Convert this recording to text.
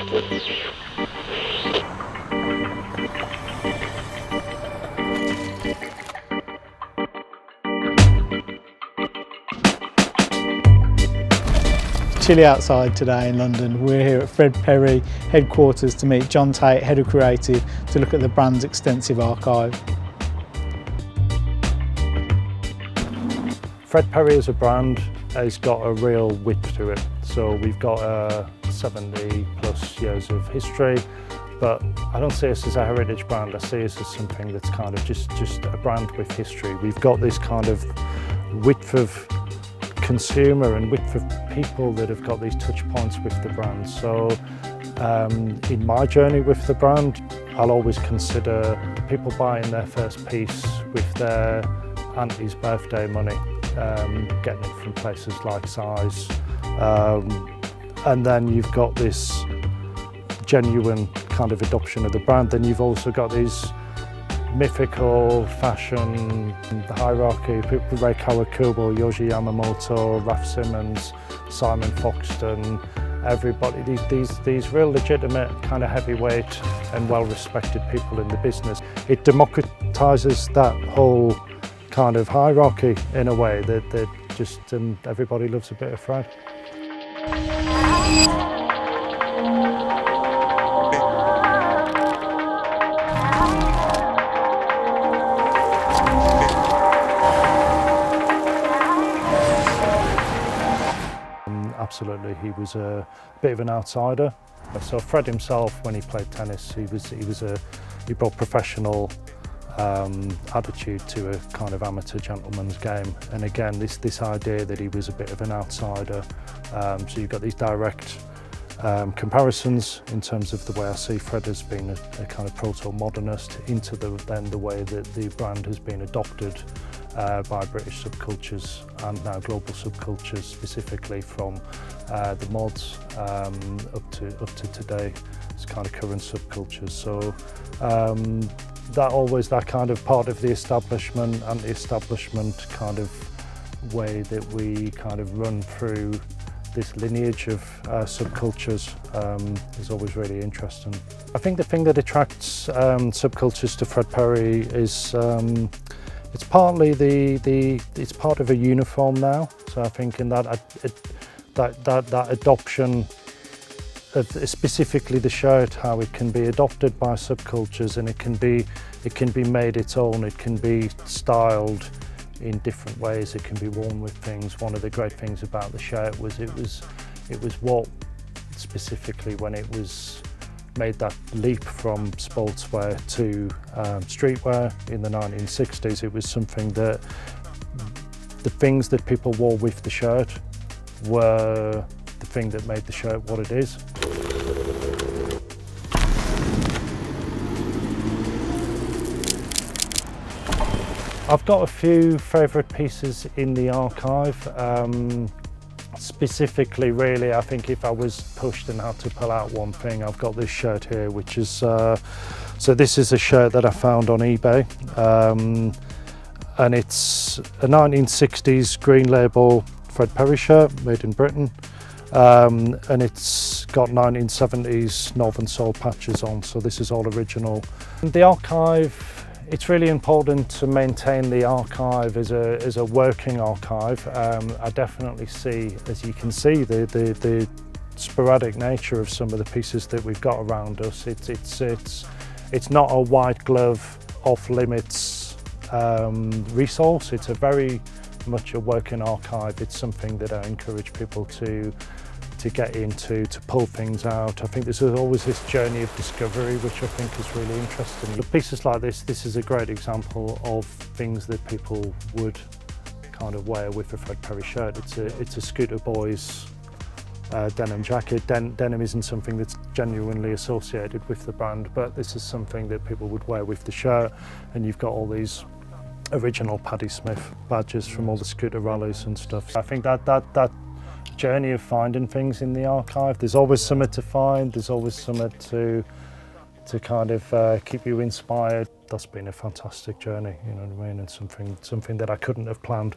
Chilly outside today in London. We're here at Fred Perry headquarters to meet John Tate, Head of Creative, to look at the brand's extensive archive. Fred Perry as a brand has got a real width to it. So we've got 70 plus years of history, but I don't see us as a heritage brand. I see us as something that's kind of just a brand with history. We've got this kind of width of consumer and width of people that have got these touch points with the brand. So in my journey with the brand, I'll always consider people buying their first piece with their auntie's birthday money, getting it from places like Size. And then you've got this genuine kind of adoption of the brand. Then you've also got these mythical fashion, the hierarchy, Ray Kawakubo, Yohji Yamamoto, Raf Simons, Simon Foxton, everybody, these real legitimate kind of heavyweight and well-respected people in the business. It democratises that whole kind of hierarchy in a way that just everybody loves a bit of Fred. Absolutely, he was a bit of an outsider. So Fred himself, when he played tennis, he brought professional attitude to a kind of amateur gentleman's game. And again, this idea that he was a bit of an outsider. So you've got these direct comparisons in terms of the way I see Fred as being a kind of proto-modernist into then the way that the brand has been adopted by British subcultures and now global subcultures, specifically from the mods up to today, it's kind of current subcultures. So that kind of part of the establishment, anti-establishment kind of way that we kind of run through this lineage of subcultures is always really interesting. I think the thing that attracts subcultures to Fred Perry is it's partly it's part of a uniform now. So I think in that adoption of specifically the shirt, how it can be adopted by subcultures and it can be made its own. It can be styled in different ways. It can be worn with things. One of the great things about the shirt was it was what specifically when it was made that leap from sportswear to streetwear in the 1960s. It was something that the things that people wore with the shirt were the thing that made the shirt what it is. I've got a few favourite pieces in the archive. Specifically, really, I think if I was pushed and had to pull out one thing, I've got this shirt here, which is, so this is a shirt that I found on eBay. And it's a 1960s green label Fred Perry shirt made in Britain. And it's got 1970s Northern Soul patches on, so this is all original. The archive, it's really important to maintain the archive as a working archive. I definitely see, as you can see, the sporadic nature of some of the pieces that we've got around us. It's not a white glove, off limits resource. It's a very much a working archive. It's something that I encourage people to get into, to pull things out. I think there's always this journey of discovery, which I think is really interesting. The pieces like this is a great example of things that people would kind of wear with a Fred Perry shirt. It's a Scooter Boys denim jacket. Denim isn't something that's genuinely associated with the brand, but this is something that people would wear with the shirt, and you've got all these original Paddy Smith badges from all the scooter rallies and stuff. I think that journey of finding things in the archive, there's always something to find, there's always something to kind of keep you inspired. That's been a fantastic journey, you know what I mean, and something that I couldn't have planned.